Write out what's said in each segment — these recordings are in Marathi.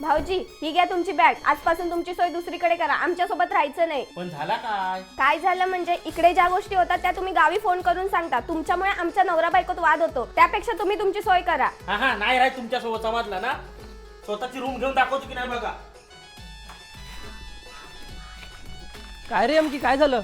भाऊजी ही घ्या तुमची बॅग. आजपासून तुमची सोय दुसरीकडे करा, आमच्या सोबत राहायचं नाही. पण झाला काय? काय झालं म्हणजे इकडे ज्या गोष्टी होतात त्या तुम्ही गावी फोन करून सांगता. तुमच्यामुळे आमच्या नवरा बायकोत वाद होतो. त्यापेक्षा तुम्ही तुमची सोय करा. हा नाही राय तुमच्या सोबत समजला ना. स्वतःची रूम घेऊन दाखवतो की नाही बघा. काय रे अमकी काय झालं?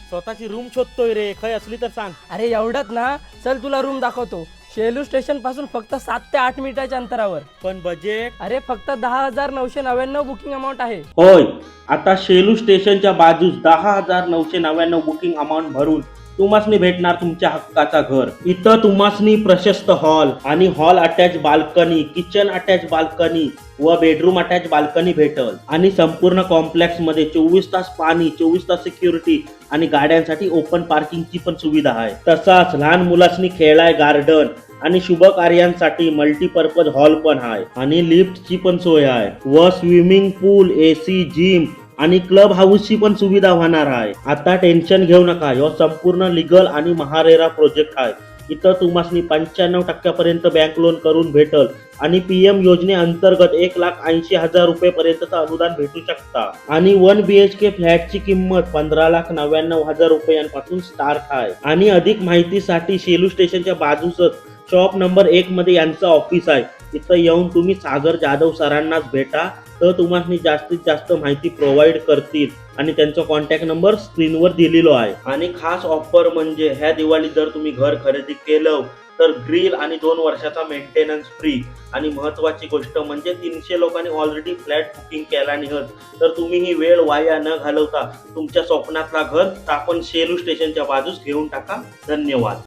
स्वतःची रूम शोधतोय रे. खय असली तर सांग. अरे एवढंच ना, चल तुला रूम दाखवतो. शेलू स्टेशन पासून फक्त 7 ते 8 मिनिटाच्या अंतरावर. पण बजेट? अरे फक्त 10,999 बुकिंग अमाऊंट आहे. होय, आता शेलू स्टेशनच्या बाजूस 10,999 बुकिंग अमाऊंट भरून तुम्हासनी भेटणार तुमच्या हक्काचा घर. इथं तुम्हासनी प्रशस्त हॉल आणि hall attach balcony, kitchen attach balcony व बेडरूम अटॅच बाल्कनी भेटल. आणि संपूर्ण कॉम्प्लेक्स मध्ये 24 तास पाणी, 24 तास सिक्युरिटी आणि गाड्यांसाठी ओपन पार्किंगची पण सुविधा आहे. तसाच लहान मुलांनी खेळाय गार्डन आणि शुभ कार्यांसाठी मल्टीपर्पज हॉल पण आहे. आणि लिफ्टची पण सोय आहे व स्विमिंग पूल, AC, जिम आणि क्लब हाऊसची पण सुविधा होणार आहे. आता टेन्शन घेऊ नका, ह्यो संपूर्ण लिगल आणि महारेरा प्रोजेक्ट आहे. इथं तुम्हासनी 95% पर्यंत बँक लोन करून भेटल आणि PM योजनेअंतर्गत 1,80,000 रुपये पर्यंतचं अनुदान भेटू शकता. आणि 1 BHK फ्लॅटची किंमत 15,99,000 रुपयांपासून स्टार्ट आहे. आणि अधिक माहितीसाठी शेलू स्टेशनच्या बाजूसच शॉप नंबर 1 मध्ये यांचं ऑफिस आहे. इथं येऊन तुम्ही सागर जाधव सरांनाच भेटा, तर तुम्हाला जास्तीत जास्त माहिती प्रोव्हाइड करतील. आणि त्यांचा कॉन्टॅक्ट नंबर स्क्रीनवर दिलेलो आहे. आणि खास ऑफर म्हणजे ह्या दिवाळी जर तुम्ही घर खरेदी केलं तर ग्रिल आणि 2 वर्षाचा मेंटेनन्स फ्री. आणि महत्वाची गोष्ट म्हणजे 300 लोकांनी ऑलरेडी फ्लॅट बुकिंग केला निघत. तर तुम्ही ही वेळ वाया न घालवता तुमच्या स्वप्नातला घर आपण शेलू स्टेशनच्या बाजूस घेऊन टाका. धन्यवाद.